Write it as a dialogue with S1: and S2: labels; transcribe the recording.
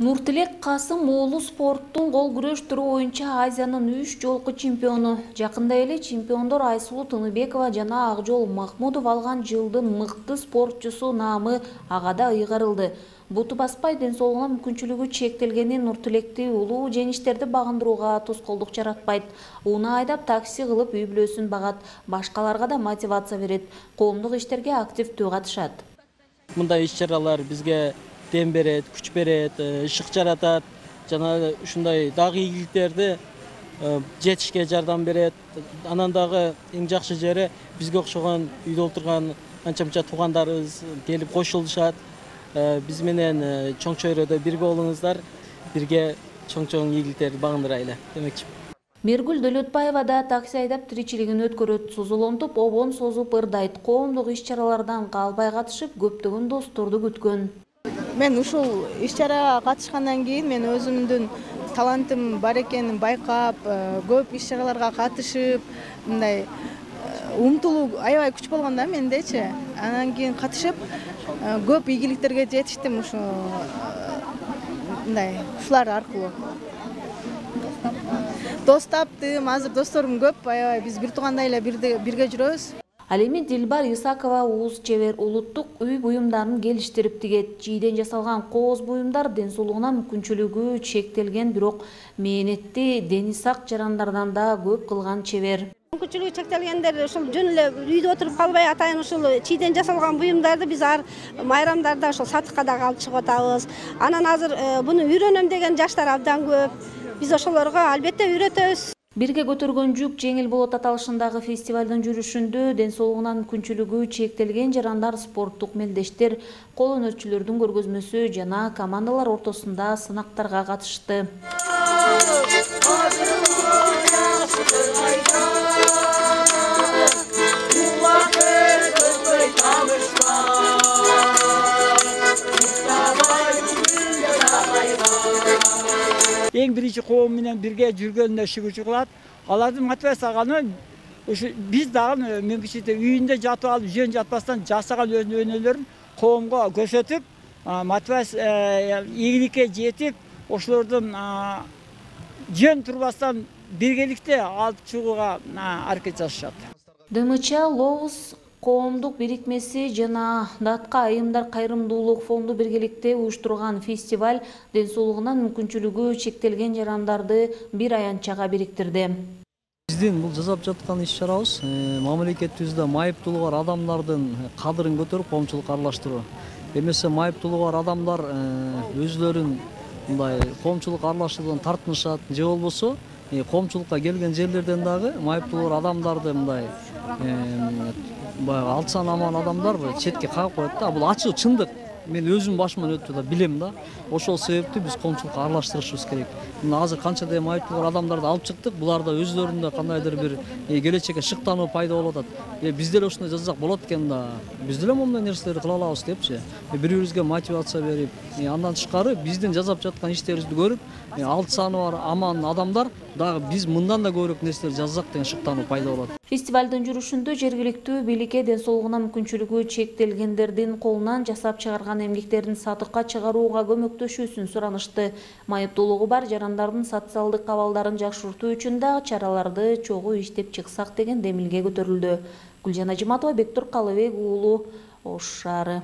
S1: Нуртилек Касым уулу спорттун кол күрөш түрү боюнча Азиянын 3 жолку чемпиону. Жакында эле чемпиондор Айсулуу Тыныбекова жана Акжол Махмудов алган жылдын мыкты спортчусу наамы ага да ыйгарылды. Буту баспай ден соолугуна мүмкүнчүлүгү чектелгени Нуртилекти улуу жеңиштерди багындырууга тоскоолдук жаратпайт. Уна айдап такси кылып үй бүлөсүн багат, башкаларга да мотивация берет. Коомдук иштерге активдүү катышат.
S2: Мындай иш-чаралар бизге дем берет, күч берет, ышык жаратат, жана ушундай дагы ийгиликтерди жетишке жардам берет. Анан дагы эң жакшы жери бизге окшогон үйдө отурган анча-мынча туугандарыбыз келип кошулушат. Биз менен чоң чөйрөдө бирге болуңуздар, бирге чоң ийгиликтерди багындырайлы демекчи.
S1: Миргүл Дөлөтбаева да такси айдап тиричилигин өткөрөт, созулонтуп, обон созуп ырдайт, коомдук иш-чаралардан калбай катышып, көптөгөн досторду күткөн.
S3: Мен ушул иш-чарага катышкандан кийин мен өзүмдүн талантым бар экенин байкап, көп иш-чараларга катышып, мындай умтулуу аябай күч болгон да мендечи. Анан кийин катышып, көп ийгиликтерге жетиштим ушу мындай ушулар аркылуу. Дос таптым, азыр досторум көп, аябай биз бир туугандай эле бирге жүрөбүз.
S1: Ал эми Дилбар Исакова ууз чебер улуттук үй буюмдарын келиштирип тигет. Чийден жасалган кооз буюмдар ден соолугуна мүмкүнчүлүгү чектелген, бирок мээнетти дени сак жарандардан да көп кылган чебер.
S4: Мүмкүнчүлүгү чектелгендер ушул жөн эле үйдө отуруп калбай атайын ушул чийден жасалган буюмдарды биз ар майрамдарда ушул сатыкка дагы алып чыгып атабыз. Анан азыр буну үйрөнөм деген жаштар абдан көп. Биз ошолорго албетте үйрөтөбүз.
S1: Бирге көтөргөн жүк жеңил болот аталышындагы фестивалдын жүрүшүндө ден соолугуна мүмкүнчүлүгү чектелген жарандар, спорттук мелдештер, кол өнөрчүлөрдүн көргөзмөсү жана командалар ортосунда сынактарга катышты.
S5: Эң биринчи коом менен бирге жүргөнүнө шүгүрчү кылат. Алардын мотивация алганы ушу биз дагы мүмкүнчүлүктө үйүндө жатып алып, жөн жатпастан жасаган өзүнүн өнөөлөрүн коомго көрсөтүп, мотивация ийгиликке жетип, ошолордун жөн турбастан биргеликте алып чыгууга аракет жасашат.
S1: ДМЧ Ловус коомдук бирикмеси жана Датка айымдар кайрымдуулук фонду биргеликте уюштурган фестиваль ден соолугуна мүмкүнчүлүгү чектелген жарандарды бир аянтчага бириктирди.
S6: Биздин бул жасап жаткан иш-чарабыз мамлекетибизде майыптуулугу бар адамдардын кадырын көтөрүп, коомчулукка аралаштыруу. Эмесе майыптуулугу бар адамдар өзлөрүн мындай коомчулукка аралашуудан тартынышат, же болбосо коомчулукка келген жерлерден дагы майыптуулугу бар адамдарды мындай баягы алчан аман адамдар четке кагып коет да. Бул ачык чындык. Мен өзүм башыман өтүп да билем да. Ошол себептен биз коомчулукка аралаштырышыбыз керек. Мына азыр канчадай майыптуулугу бар адамдарды алып чыктык. Булар да өзлөрүндө кандайдыр бир келечекке шыктануу пайда болуп атат. Биз деле ушундай жасасак болот экен да. Биз деле моундай нерселерди кыла алабыз депчи. Бири-бирибизге мотивация берип, андан тышкары биздин жасап жаткан иштерибизди көрүп, алты саны бар аман адамдар дагы биз мындан да көбүрөөк нерселер жасасак деген шыктануу пайда болот.
S1: Фестивалдын жүрүшүндө жергиликтүү бийликке ден соолугуна мүмкүнчүлүгү чектелгендердин колунан жасап чыгарган эмгектерин сатыкка чыгарууга көмөктөшүүсүн суранышты. Майыптуулугу бар жарандардын социалдык абалдарын жакшыртуу үчүн дагы чараларды чогуу иштеп чыксак деген демилге көтөрүлдү. Гүлжан Ажиматова, Бектур Калыбек уулу, Ош шаары.